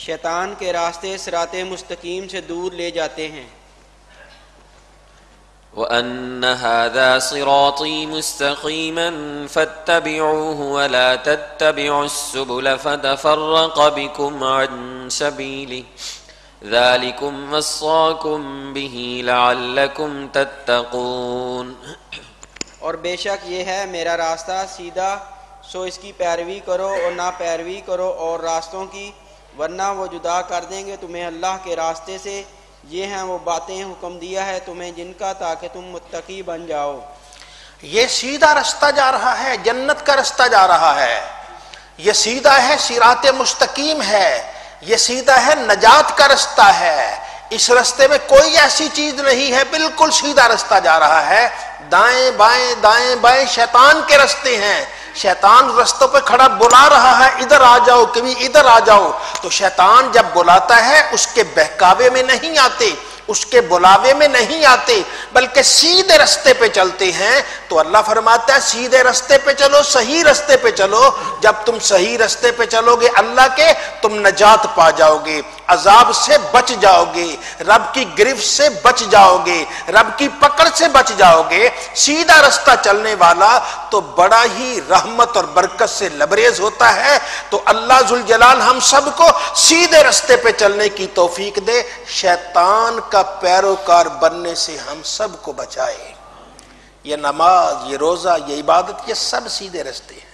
شیطان کے راستے صراط مستقیم سے دور لے جاتے ہیں۔ وَأَنَّ هَذَا صِرَاطِي مُسْتَقِيمًا فَاتَّبِعُوهُ وَلَا تَتَّبِعُوا السُّبُلَ فَتَفَرَّقَ بِكُمْ عَنْ سَبِيلِهِ ذَلِكُمْ وَصَّاكُمْ بِهِ لَعَلَّكُمْ تَتَّقُونَ۔ اور بے شک یہ ہے میرا راستہ سیدھا، سو اس کی پیروی کرو اور نہ پیروی کرو اور راستوں کی، ورنہ وہ جدا کر دیں گے تمہیں اللہ کے راستے سے۔ یہ ہیں وہ باتیں حکم دیا ہے تمہیں جن کا تاکہ تم متقی بن جاؤ۔ یہ سیدھا رستہ جا رہا ہے، جنت کا رستہ جا رہا ہے، یہ سیدھا ہے، صراط مستقیم ہے، یہ سیدھا ہے، نجات کا رستہ ہے۔ اس رستے میں کوئی ایسی چیز نہیں ہے، بالکل سیدھا رستہ جا رہا ہے۔ دائیں بائیں شیطان کے رستے ہیں، شیطان رستوں پہ کھڑا بلا رہا ہے ادھر آ جاؤ، کبھی ادھر آ جاؤ، تو شیطان جب بلاتا ہے اس کے بہکاوے میں نہیں آتے، اس کے بلاوے میں نہیں آتے، بلکہ سیدھے رستے پہ چلتے ہیں۔ تو اللہ فرماتا ہے سیدھے رستے پہ چلو، صحیح رستے پہ چلو۔ جب تم صحیح رستے پہ چلو گے اللہ کے، تم نجات پا جاؤ گے، عذاب سے بچ جاؤ گے، رب کی گرفت سے بچ جاؤ گے، رب کی پکڑ سے بچ جاؤ گے۔ سیدھا رستہ چلنے والا تو بڑا ہی رحمت اور برکت سے لبریز ہوتا ہے۔ تو اللہ ذوالجلال ہم سب کو سیدھے رستے پہ چلنے کی توفیق دے، شیطان کا پیروکار بننے سے ہم سب کو بچائے۔ یہ نماز، یہ روزہ، یہ عبادت، یہ سب سیدھے رستے ہیں۔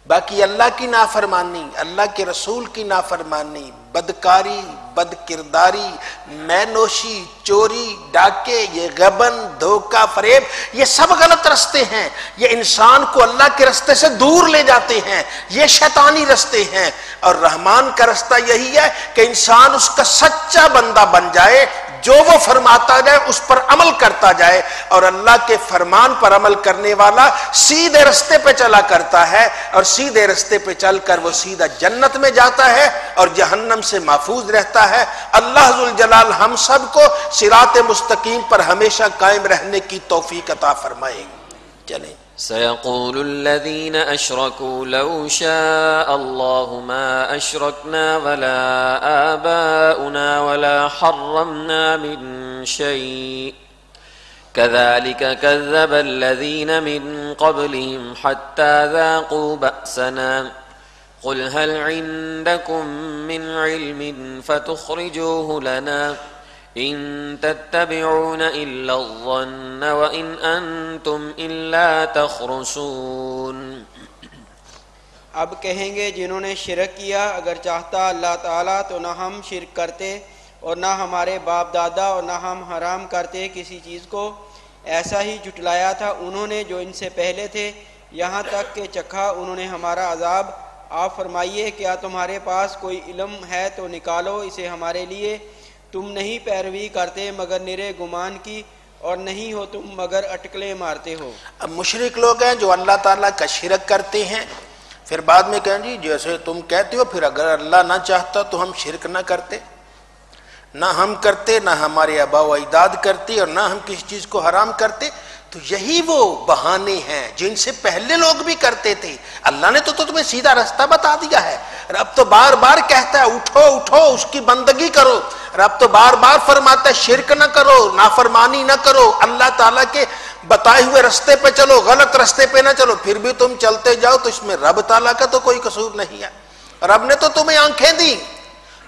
باقی اللہ کی نافرمانی، اللہ کے رسول کی نافرمانی، بدکاری، بد کرداری، میں نوشی، چوری، ڈاکے، یہ غبن، دھوکہ، فریب، یہ سب غلط رستے ہیں۔ یہ انسان کو اللہ کے رستے سے دور لے جاتے ہیں، یہ شیطانی رستے ہیں۔ اور رحمان کا رستہ یہی ہے کہ انسان اس کا سچا بندہ بن جائے، جو وہ فرماتا جائے اس پر عمل کرتا جائے، اور اللہ کے فرمان پر عمل کرنے والا سیدھے رستے پہ چلا کرتا ہے، اور سیدھے رستے پہ چل کر وہ سیدھا جنت میں جاتا ہے اور جہنم سے محفوظ رہتا ہے۔ اللہ ذوالجلال ہم سب کو صراط مستقیم پر ہمیشہ قائم رہنے کی توفیق عطا فرمائے۔ چلیں۔ سيقول الذين أشركوا لو شاء الله ما أشركنا ولا آباؤنا ولا حرمنا من شيء كذلك كذب الذين من قبلهم حتى ذاقوا بأسنا قل هل عندكم من علم فتخرجوه لنا إن تتبعون إلا الظن وإن أنتم إلا تخرصون۔ اب کہیں گے جنہوں نے شرک کیا، اگر چاہتا اللہ تعالیٰ تو نہ ہم شرک کرتے اور نہ ہمارے باپ دادا اور نہ ہم حرام کرتے کسی چیز کو، ایسا ہی جھٹلایا تھا انہوں نے جو ان سے پہلے تھے، یہاں تک کہ چکھا انہوں نے ہمارا عذاب۔ آپ فرمائیے کیا تمہارے پاس کوئی علم ہے تو نکالو اسے ہمارے لیے، تم نہیں پیروی کرتے مگر نرے گمان کی، اور نہیں ہو تم مگر اٹکلے مارتے ہو۔ اب مشرک لوگ ہیں جو اللہ تعالیٰ کا شرک کرتے ہیں، پھر بعد میں کہیں جی جیسے تم کہتے ہو، پھر اگر اللہ نہ چاہتا تو ہم شرک نہ کرتے، نہ ہم کرتے، نہ ہمارے آباء و اجداد کرتے، اور نہ ہم کسی چیز کو حرام کرتے۔ تو یہی وہ بہانے ہیں جن سے پہلے لوگ بھی کرتے تھے۔ اللہ نے تو تمہیں سیدھا رستہ بتا دیا ہے، رب تو بار بار کہتا ہے اٹھو اٹھو اس کی بندگی کرو، رب تو بار بار فرماتا ہے شرک نہ کرو، نافرمانی نہ کرو، اللہ تعالیٰ کے بتائے ہوئے رستے پہ چلو، غلط رستے پہ نہ چلو۔ پھر بھی تم چلتے جاؤ تو اس میں رب تعالیٰ کا تو کوئی قصور نہیں ہے۔ رب نے تو تمہیں آنکھیں دی،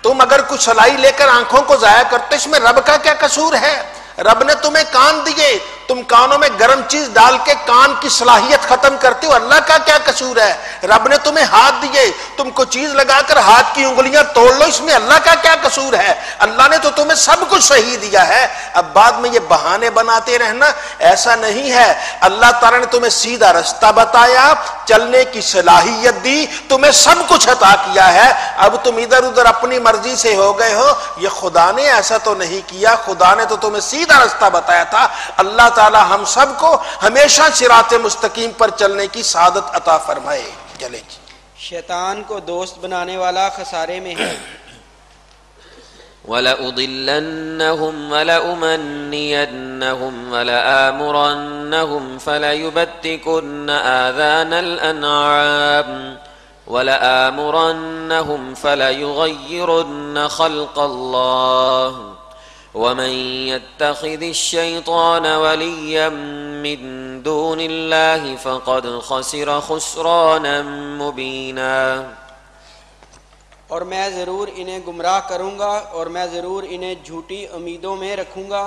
تم اگر کچھ صلاحی لے کر آنکھوں کو ضائع کرتے، اس میں رب کا کیا قصور ہے؟ رب نے تمہیں کان دیے، تم کانوں میں گرم چیز ڈال کے کان کی صلاحیت ختم کرتے ہو، اللہ کا کیا قصور ہے؟ رب نے تمہیں ہاتھ دیے، تم کو چیز لگا کر ہاتھ کی انگلیاں توڑ لو، اس میں اللہ کا کیا قصور ہے؟ اللہ نے تو تمہیں سب کچھ صحیح دیا ہے۔ اب بعد میں یہ بہانے بناتے رہنا ایسا نہیں ہے۔ اللہ تعالیٰ نے تمہیں سیدھا رستہ بتایا، چلنے کی صلاحیت دی، تمہیں سب کچھ عطا کیا ہے، اب تم ادھر ادھر اپنی مرضی سے ہو گئے ہو، یہ خدا نے ایسا تو نہیں کیا، خدا نے تو تمہیں سیدھا رستہ بتایا تھا۔ اللہ تعالی ہم سب کو ہمیشہ صراط مستقیم پر چلنے کی سعادت عطا فرمائے۔ چلے جی۔ شیطان کو دوست بنانے والا خسارے میں ہے۔ وَلَأُضِلَّنَّهُمْ وَلَأُمَنِّيَنَّهُمْ وَلَآمُرَنَّهُمْ فَلَيُبَتِّكُنَّ آذَانَ الْأَنْعَامِ وَلَآمُرَنَّهُمْ فَلَيُغَيِّرُنَّ خَلْقَ اللَّهِ وَمَن يَتَّخِذِ الشَّيْطَانَ وَلِيًّا مِّن دُونِ اللَّهِ فَقَدْ خَسِرَ خُسْرَانًا مُّبِينًا۔ اور میں ضرور انہیں گمراہ کروں گا، اور میں ضرور انہیں جھوٹی امیدوں میں رکھوں گا،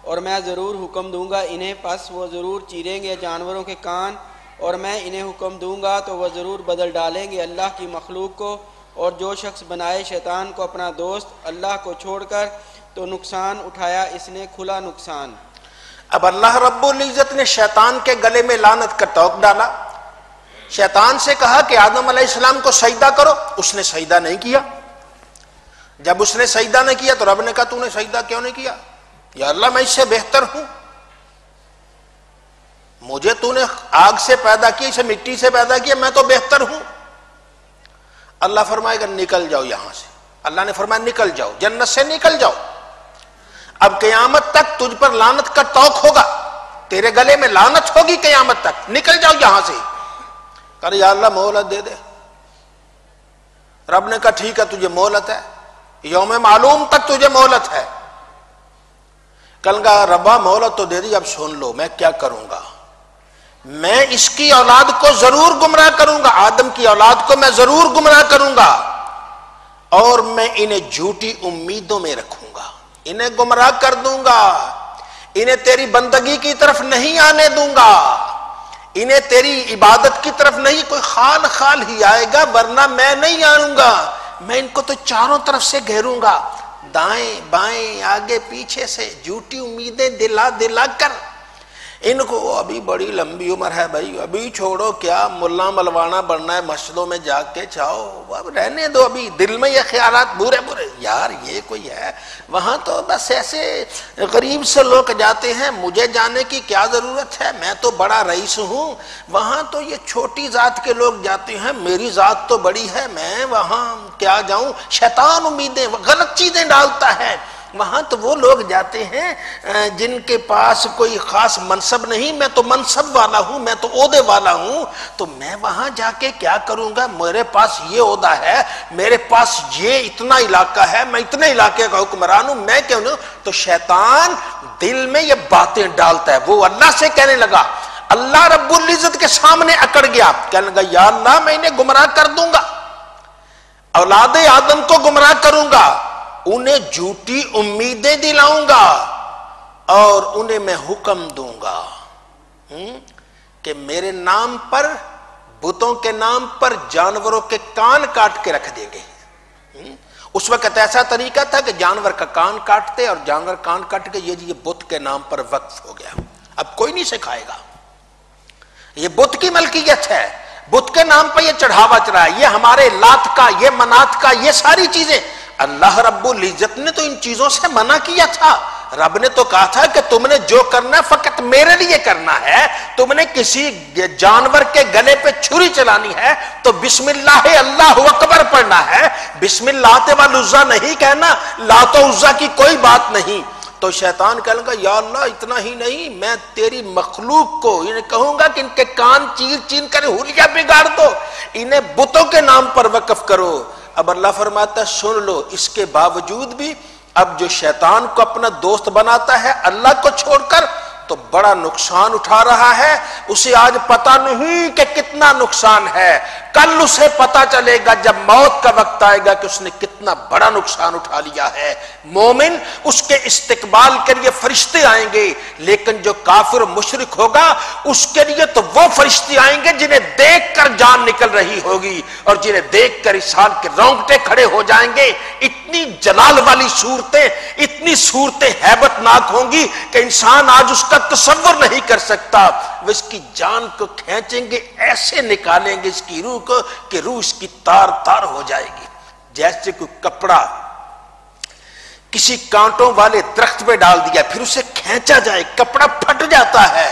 اور میں ضرور حکم دوں گا انہیں، پس وہ ضرور چیریں گے جانوروں کے کان، اور میں انہیں حکم دوں گا تو وہ ضرور بدل ڈالیں گے اللہ کی مخلوق کو۔ اور جو شخص بنائے شیطان کو اپنا دوست اللہ کو چھوڑ کر تو نقصان اٹھایا اس نے کھلا نقصان۔ اب اللہ رب العزت نے شیطان کے گلے میں لعنت کا ٹوک ڈالا، شیطان سے کہا کہ آدم علیہ السلام کو سجدہ کرو، اس نے سجدہ نہیں کیا۔ جب اس نے سجدہ نہیں کیا تو رب نے کہا تو نے سجدہ کیوں نہیں کیا؟ یا اللہ میں اس سے بہتر ہوں، مجھے تو نے آگ سے پیدا کیا، اسے مٹی سے پیدا کیا، میں تو بہتر ہوں۔ اللہ فرمائے گا نکل جاؤ یہاں سے۔ اللہ نے فرمایا نکل جاؤ، جنت سے نکل جاؤ، اب قیامت تک تجھ پر لعنت کا توق ہوگا، تیرے گلے میں لعنت ہوگی قیامت تک، نکل جاؤ یہاں سے۔ کہ یا اللہ مہلت دے دے۔ رب نے کہا ٹھیک ہے تجھے مہلت ہے، یوم معلوم تک تجھے مہلت ہے۔ کل کا ربا مہلت تو دے دی، اب سن لو میں کیا کروں گا، میں اس کی اولاد کو ضرور گمراہ کروں گا، آدم کی اولاد کو میں ضرور گمراہ کروں گا، اور میں انہیں جھوٹی امیدوں میں رکھوں گا، انہیں گمراہ کر دوں گا، انہیں تیری بندگی کی طرف نہیں آنے دوں گا، انہیں تیری عبادت کی طرف نہیں، کوئی خال خال ہی آئے گا ورنہ میں نہیں آؤں گا، میں ان کو تو چاروں طرف سے گھیروں گا، دائیں بائیں آگے پیچھے سے جھوٹی امیدیں دلا دلا کر ان کو۔ ابھی بڑی لمبی عمر ہے بھائی، ابھی چھوڑو، کیا ملا ملوانا بننا ہے مسجدوں میں جا کے چاہو، اب رہنے دو، ابھی دل میں یہ خیالات برے برے، یار یہ کوئی ہے وہاں تو بس ایسے غریب سے لوگ جاتے ہیں، مجھے جانے کی کیا ضرورت ہے، میں تو بڑا رئیس ہوں، وہاں تو یہ چھوٹی ذات کے لوگ جاتے ہیں، میری ذات تو بڑی ہے، میں وہاں کیا جاؤں۔ شیطان امیدیں غلط چیزیں ڈالتا ہے، وہاں تو وہ لوگ جاتے ہیں جن کے پاس کوئی خاص منصب نہیں، میں تو منصب والا ہوں، میں تو عہدے والا ہوں، تو میں وہاں جا کے کیا کروں گا، میرے پاس یہ عہدہ ہے، میرے پاس یہ اتنا علاقہ ہے، میں اتنے علاقے کا حکمران ہوں، میں کیوں نہیں۔ تو شیطان دل میں یہ باتیں ڈالتا ہے۔ وہ اللہ سے کہنے لگا، اللہ رب العزت کے سامنے اکڑ گیا، کہنے لگا یا اللہ میں انہیں گمراہ کر دوں گا، اولاد آدم کو گمراہ کروں گا، انہیں جھوٹی امیدیں دلاؤں گا، اور انہیں میں حکم دوں گا کہ میرے نام پر، بتوں کے نام پر جانوروں کے کان کاٹ کے رکھ دیں گے۔ اس وقت ایسا طریقہ تھا کہ جانور کا کان کاٹتے، اور جانور کان کاٹ کے یہ بت کے نام پر وقف ہو گیا، اب کوئی نہیں سکھائے گا، یہ بت کی ملکیت ہے، بت کے نام پر یہ چڑھاوا چڑھا ہے، یہ ہمارے لات کا، یہ منات کا، یہ ساری چیزیں اللہ رب العزت نے تو ان چیزوں سے منع کیا تھا۔ رب نے تو کہا تھا کہ تم نے جو کرنا فقط میرے لیے کرنا ہے، تم نے کسی جانور کے گلے پہ چھری چلانی ہے تو بسم اللہ اللہ اکبر پڑھنا ہے، بسم اللہ والعزیٰ نہیں کہنا، لات و عزیٰ کی کوئی بات نہیں۔ تو شیطان کہنے لگا یا اللہ اتنا ہی نہیں، میں تیری مخلوق کو انہیں کہوں گا کہ ان کے کان چیر چین کر حلیہ بگاڑ دو، انہیں بتوں کے نام پر وقف کرو۔ اب اللہ فرماتا ہے سن لو، اس کے باوجود بھی اب جو شیطان کو اپنا دوست بناتا ہے اللہ کو چھوڑ کر، تو بڑا نقصان اٹھا رہا ہے، اسے آج پتہ نہیں کہ کتنا نقصان ہے، کل اسے پتہ چلے گا جب موت کا وقت آئے گا کہ اس نے کتنا بڑا نقصان اٹھا لیا ہے۔ مومن اس کے استقبال کے لیے فرشتے آئیں گے، لیکن جو کافر مشرک ہوگا اس کے لیے تو وہ فرشتے آئیں گے جنہیں دیکھ کر جان نکل رہی ہوگی، اور جنہیں دیکھ کر انسان کے رونگٹے کھڑے ہو جائیں گے۔ اتنی جلال والی صورتیں، اتنی صورتیں ہیبت ناک ہوں گی کہ انسان آج اس کا تصور نہیں کر سکتا۔ وہ اس کی جان کو کھینچیں گے، ایسے نکالیں گے اس کی روح کو کہ روح اس کی تار تار ہو جائے گی، جیسے کوئی کپڑا کسی کانٹوں والے درخت پہ ڈال دیا پھر اسے کھینچا جائے کپڑا پھٹ جاتا ہے،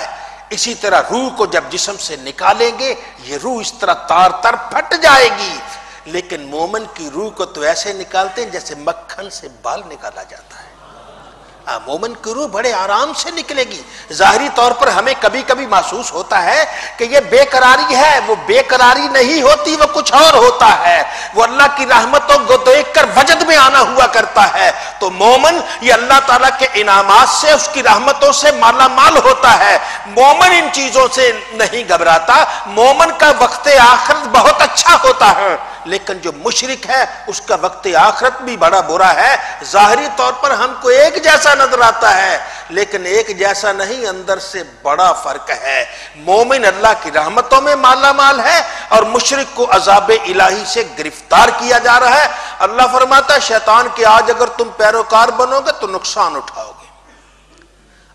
اسی طرح روح کو جب جسم سے نکالیں گے یہ روح اس طرح تار تار پھٹ جائے گی۔ لیکن مومن کی روح کو تو ایسے نکالتے ہیں جیسے مکھن سے بال نکالا جاتا ہے۔ مومن کی روح بڑے آرام سے نکلے گی. ظاہری طور پر ہمیں کبھی کبھی محسوس ہوتا ہے کہ یہ بے قراری ہے، وہ بے قراری نہیں ہوتی، وہ کچھ اور ہوتا ہے. وہ اللہ کی رحمتوں کو دیکھ کر وجد میں آنا ہوا کرتا ہے. تو مومن یہ اللہ تعالیٰ کے انعامات سے، اس کی رحمتوں سے مالا مال ہوتا ہے. مومن ان چیزوں سے نہیں گھبراتا. مومن کا وقت آخرت بہت اچھا ہوتا ہے، لیکن جو مشرک ہے اس کا وقت آخرت بھی بڑا برا ہے. ظاہری طور پر ہم کو ایک جیسا نظر آتا ہے، لیکن ایک جیسا نہیں، اندر سے بڑا فرق ہے. مومن اللہ کی رحمتوں میں مالا مال ہے اور مشرک کو عذاب الہی سے گرفتار کیا جا رہا ہے. اللہ فرماتا ہے شیطان کے آج اگر تم پیروکار بنو گے تو نقصان اٹھاؤ گے،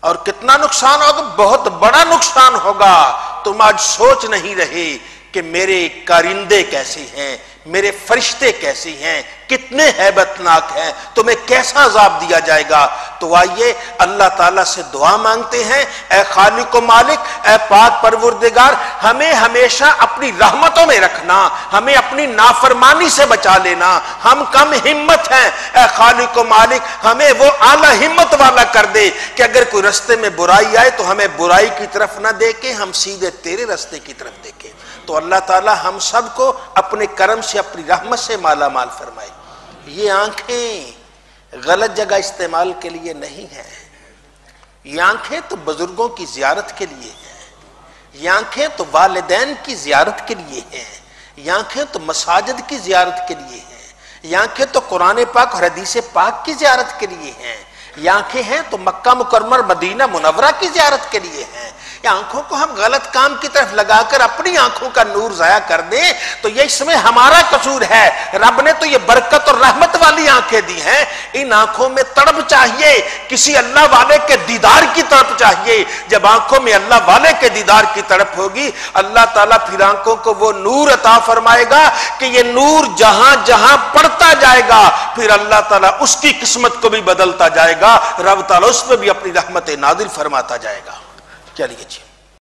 اور کتنا نقصان ہوگا؟ بہت بڑا نقصان ہوگا. تم آج سوچ نہیں رہے کہ میرے کارندے کیسے ہیں، میرے فرشتے کیسے ہیں، کتنے ہیبت ناک ہیں، تمہیں کیسا عذاب دیا جائے گا. تو آئیے اللہ تعالیٰ سے دعا مانگتے ہیں، اے خالق و مالک، اے پاک پروردگار، ہمیں ہمیشہ اپنی رحمتوں میں رکھنا، ہمیں اپنی نافرمانی سے بچا لینا. ہم کم ہمت ہیں، اے خالق و مالک ہمیں وہ اعلیٰ ہمت والا کر دے کہ اگر کوئی رستے میں برائی آئے تو ہمیں برائی کی طرف نہ دیکھیں، ہم سیدھے تیرے رستے کی طرف دیکھیں. تو اللہ تعالیٰ ہم سب کو اپنے کرم سے، اپنی رحمت سے مالا مال فرمائے. یہ آنکھیں غلط جگہ استعمال کے لیے نہیں ہیں. یہ آنکھیں تو بزرگوں کی زیارت کے لیے ہیں. یہ آنکھیں تو والدین کی زیارت کے لیے ہیں. یہ آنکھیں تو مساجد کی زیارت کے لیے ہیں. یہ آنکھیں تو قرآن پاک اور حدیث پاک کی زیارت کے لیے ہیں. یہ آنکھیں ہیں تو مکہ مکرمہ مدینہ منورہ کی زیارت کے لیے ہیں. یہ آنکھوں کو ہم غلط کام کی طرف لگا کر اپنی آنکھوں کا نور ضائع کر دیں تو یہ اس میں ہمارا قصور ہے. رب نے تو یہ برکت اور رحمت والی آنکھیں دی ہیں. ان آنکھوں میں تڑپ چاہیے، کسی اللہ والے کے دیدار کی تڑپ چاہیے. جب آنکھوں میں اللہ والے کے دیدار کی تڑپ ہوگی، اللہ تعالیٰ پھر آنکھوں کو وہ نور عطا فرمائے گا کہ یہ نور جہاں جہاں پڑتا جائے گا پھر اللہ تعالیٰ اس کی قسمت کو بھی بدلتا جائے گا. رب تعالیٰ اس پہ بھی اپنی رحمت نازل فرماتا جائے گا. چلیے جی.